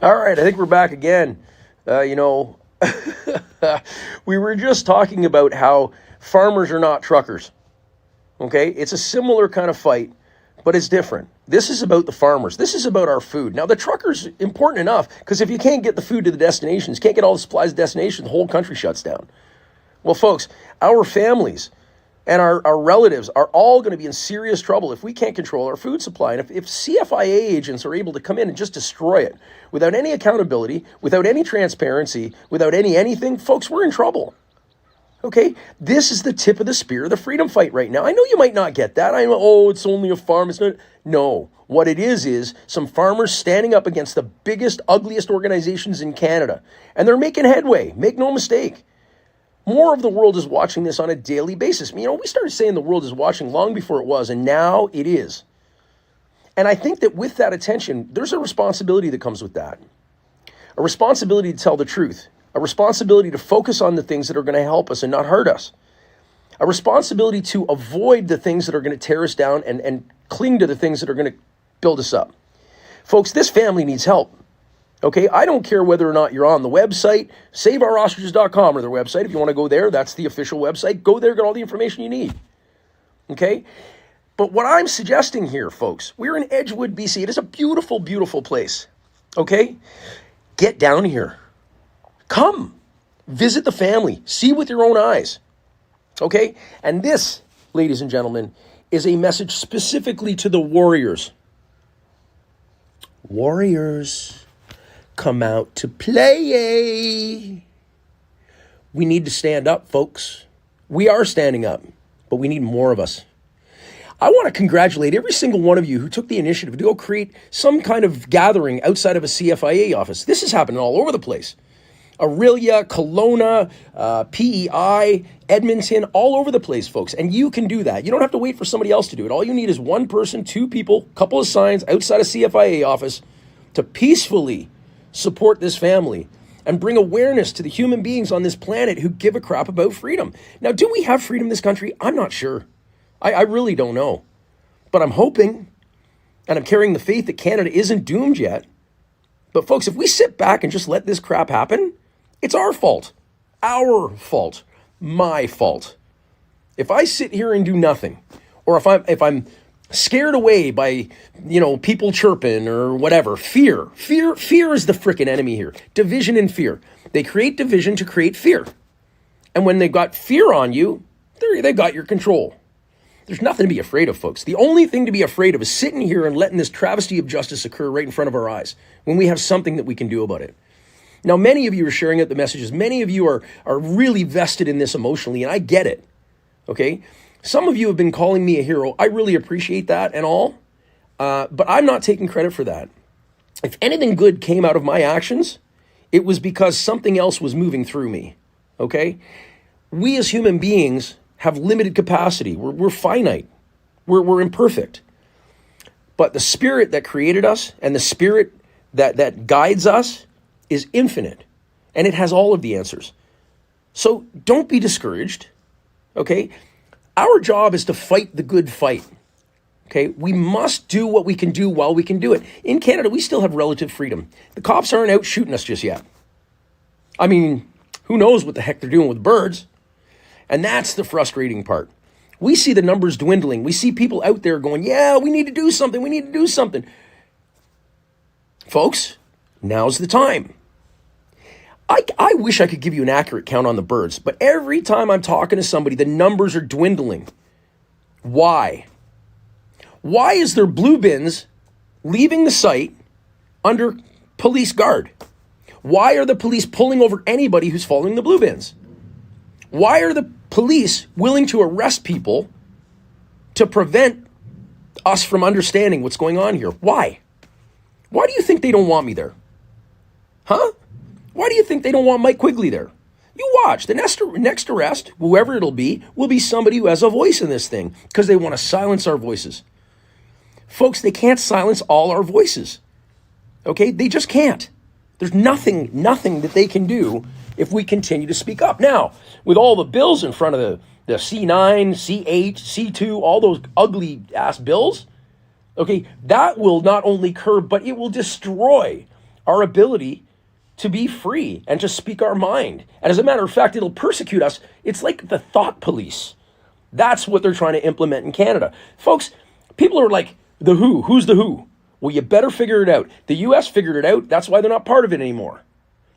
All right, I think we're back again. We were just talking about how farmers are not truckers. Okay, it's a similar kind of fight, but it's different. This is about the farmers. This is about our food. Now, the truckers important enough because if you can't get the food to the destinations, can't get all the supplies to the destination, the whole country shuts down. Well, folks, our families and our relatives are all going to be in serious trouble if we can't control our food supply. And if CFIA agents are able to come in and just destroy it without any accountability, without any transparency, without anything, folks, we're in trouble. Okay? This is the tip of the spear of the freedom fight right now. I know you might not get that. I know, oh, it's only a farm. It's not. No. What it is some farmers standing up against the biggest, ugliest organizations in Canada. And they're making headway. Make no mistake. More of the world is watching this on a daily basis. You know, we started saying the world is watching long before it was, and now it is. And I think that with that attention, there's a responsibility that comes with that. A responsibility to tell the truth. A responsibility to focus on the things that are going to help us and not hurt us. A responsibility to avoid the things that are going to tear us down and cling to the things that are going to build us up. Folks, this family needs help. Okay, I don't care whether or not you're on the website, saveourostriches.com or their website. If you want to go there, that's the official website. Go there, get all the information you need. Okay? But what I'm suggesting here, folks, we're in Edgewood, BC. It is a beautiful, beautiful place. Okay? Get down here. Come. Visit the family. See with your own eyes. Okay? And this, ladies and gentlemen, is a message specifically to the warriors. Warriors. Come out to play. We need to stand up, folks. We are standing up, but we need more of us. I want to congratulate every single one of you who took the initiative to go create some kind of gathering outside of a CFIA office. This is happening all over the place. Aurelia, Kelowna, PEI, Edmonton, all over the place, folks. And you can do that. You don't have to wait for somebody else to do it. All you need is one person, two people, couple of signs outside a CFIA office to peacefully support this family and bring awareness to the human beings on this planet who give a crap about freedom. Now, do we have freedom in this country? I'm not sure. I really don't know. But I'm hoping, and I'm carrying the faith that Canada isn't doomed yet. But folks, if we sit back and just let this crap happen, it's our fault. Our fault. My fault. If I sit here and do nothing, or if I'm scared away by, people chirping or whatever. Fear is the frickin' enemy here. Division and fear. They create division to create fear. And when they've got fear on you, they got your control. There's nothing to be afraid of, folks. The only thing to be afraid of is sitting here and letting this travesty of justice occur right in front of our eyes when we have something that we can do about it. Now, many of you are sharing out the messages. Many of you are really vested in this emotionally, and I get it. Okay? Some of you have been calling me a hero. I really appreciate that and all, but I'm not taking credit for that. If anything good came out of my actions, it was because something else was moving through me, okay? We as human beings have limited capacity. We're finite. We're imperfect. But the spirit that created us and the spirit that guides us is infinite, and it has all of the answers. So don't be discouraged, okay? Our job is to fight the good fight, okay? We must do what we can do while we can do it. In Canada, we still have relative freedom. The cops aren't out shooting us just yet. I mean, who knows what the heck they're doing with birds? And that's the frustrating part. We see the numbers dwindling. We see people out there going, yeah, we need to do something. We need to do something. Folks, now's the time. I wish I could give you an accurate count on the birds, but every time I'm talking to somebody, the numbers are dwindling. Why? Why is there blue bins leaving the site under police guard? Why are the police pulling over anybody who's following the blue bins? Why are the police willing to arrest people to prevent us from understanding what's going on here? Why? Why do you think they don't want me there? Huh? Why do you think they don't want Mike Quigley there? You watch. The next arrest, whoever it'll be, will be somebody who has a voice in this thing because they want to silence our voices. Folks, they can't silence all our voices. Okay? They just can't. There's nothing that they can do if we continue to speak up. Now, with all the bills in front of the C9, C8, C2, all those ugly ass bills, okay, that will not only curb, but it will destroy our ability to be free and to speak our mind. And as a matter of fact, it'll persecute us. It's like the thought police. That's what they're trying to implement in Canada. Folks, people are like, the who? Who's the who? Well, you better figure it out. The US figured it out. That's why they're not part of it anymore.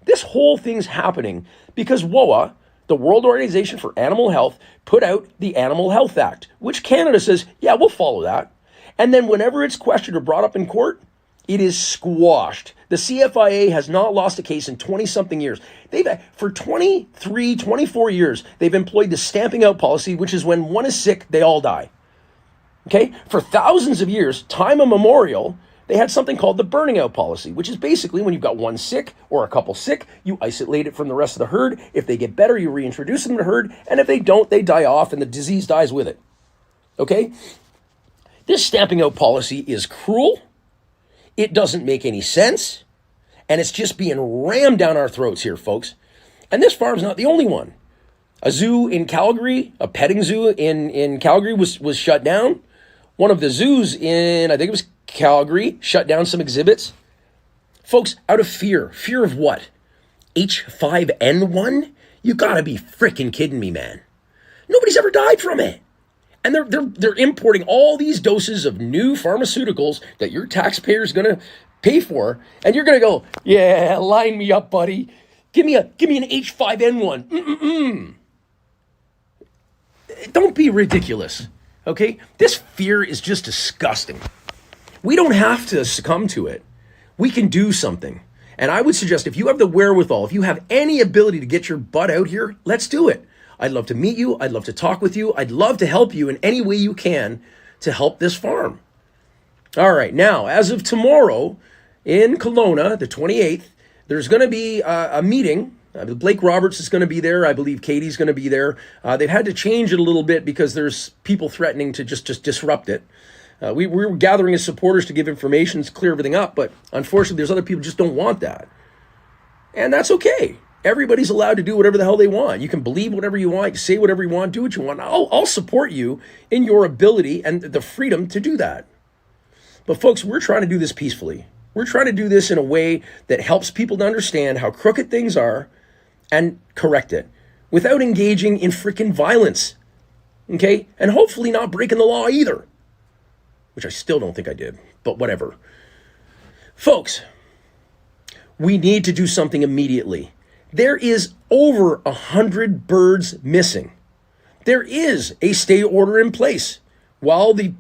This whole thing's happening because WOA, the World Organization for Animal Health, put out the Animal Health Act, which Canada says, yeah, we'll follow that. And then whenever it's questioned or brought up in court, it is squashed. The CFIA has not lost a case in 20-something years. For 23, 24 years, they've employed the stamping out policy, which is when one is sick, they all die. Okay? For thousands of years, time immemorial, they had something called the burning out policy, which is basically when you've got one sick or a couple sick, you isolate it from the rest of the herd. If they get better, you reintroduce them to the herd. And if they don't, they die off and the disease dies with it. Okay? This stamping out policy is cruel. It doesn't make any sense. And it's just being rammed down our throats here, folks. And this farm's not the only one. A zoo in Calgary, a petting zoo in Calgary was shut down. One of the zoos in, I think it was Calgary, shut down some exhibits. Folks, out of fear. Fear of what? H5N1? You gotta be freaking kidding me, man. Nobody's ever died from it. And they're importing all these doses of new pharmaceuticals that your taxpayer's gonna pay for, and you're gonna go, yeah, line me up, buddy. Give me an H5N1. Don't be ridiculous, okay? This fear is just disgusting. We don't have to succumb to it. We can do something. And I would suggest if you have the wherewithal, if you have any ability to get your butt out here, let's do it. I'd love to meet you. I'd love to talk with you. I'd love to help you in any way you can to help this farm. All right, now, as of tomorrow in Kelowna, the 28th, there's going to be a meeting. Blake Roberts is going to be there. I believe Katie's going to be there. They've had to change it a little bit because there's people threatening to just disrupt it. We were gathering as supporters to give information to clear everything up, but unfortunately, there's other people who just don't want that. And that's okay. Everybody's allowed to do whatever the hell they want. You can believe whatever you want, you can say whatever you want, do what you want. I'll support you in your ability and the freedom to do that. But folks, we're trying to do this peacefully. We're trying to do this in a way that helps people to understand how crooked things are and correct it without engaging in freaking violence. Okay? And hopefully not breaking the law either. Which I still don't think I did, but whatever. Folks, we need to do something immediately. There is over 100 birds missing. There is a stay order in place while the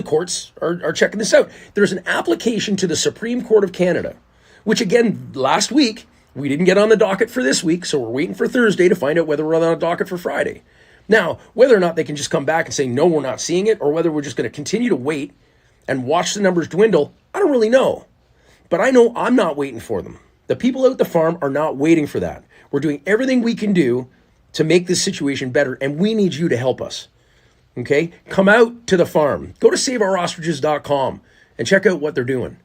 courts are checking this out. There's an application to the Supreme Court of Canada, which again, last week, we didn't get on the docket for this week, so we're waiting for Thursday to find out whether we're on the docket for Friday. Now, whether or not they can just come back and say, no, we're not seeing it, or whether we're just going to continue to wait and watch the numbers dwindle, I don't really know. But I know I'm not waiting for them. The people out at the farm are not waiting for that. We're doing everything we can do to make this situation better, and we need you to help us. Okay? Come out to the farm. Go to saveourostriches.com and check out what they're doing.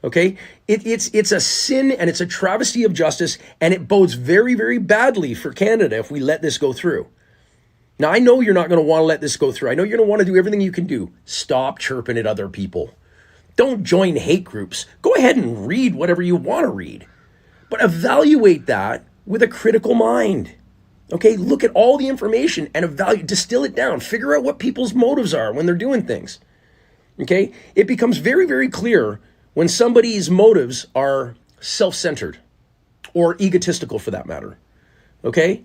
Okay? It's a sin and it's a travesty of justice, and it bodes very, very badly for Canada if we let this go through. Now, I know you're not going to want to let this go through. I know you're going to want to do everything you can do. Stop chirping at other people. Don't join hate groups. Go ahead and read whatever you want to read. But evaluate that with a critical mind. Okay, look at all the information and distill it down. Figure out what people's motives are when they're doing things. Okay, it becomes very, very clear when somebody's motives are self-centered or egotistical for that matter. Okay,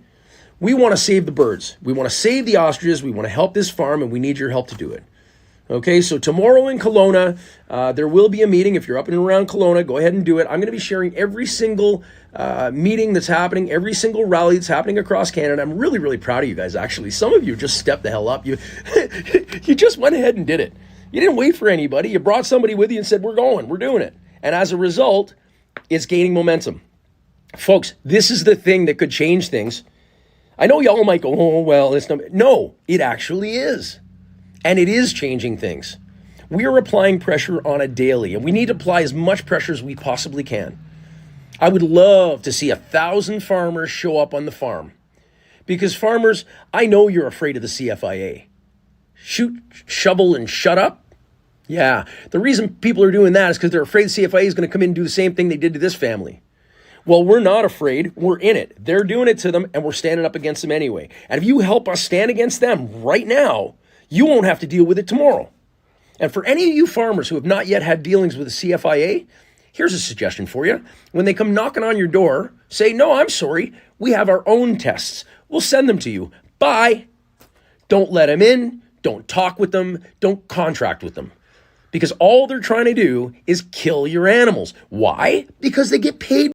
we want to save the birds. We want to save the ostriches. We want to help this farm, and we need your help to do it. Okay, so tomorrow in Kelowna, there will be a meeting. If you're up and around Kelowna, go ahead and do it. I'm going to be sharing every single meeting that's happening, every single rally that's happening across Canada. I'm really, really proud of you guys, actually. Some of you just stepped the hell up. You just went ahead and did it. You didn't wait for anybody. You brought somebody with you and said, we're going, we're doing it. And as a result, it's gaining momentum. Folks, this is the thing that could change things. I know y'all might go, oh, well, it's no, it actually is. And it is changing things. We are applying pressure on a daily, and we need to apply as much pressure as we possibly can. I would love to see 1,000 farmers show up on the farm. Because farmers, I know you're afraid of the CFIA. Shoot, shovel, and shut up. Yeah. The reason people are doing that is because they're afraid CFIA is going to come in and do the same thing they did to this family. Well, we're not afraid. We're in it. They're doing it to them, and we're standing up against them anyway. And if you help us stand against them right now, you won't have to deal with it tomorrow. And for any of you farmers who have not yet had dealings with the CFIA, here's a suggestion for you. When they come knocking on your door, say, no, I'm sorry. We have our own tests. We'll send them to you. Bye. Don't let them in. Don't talk with them. Don't contract with them. Because all they're trying to do is kill your animals. Why? Because they get paid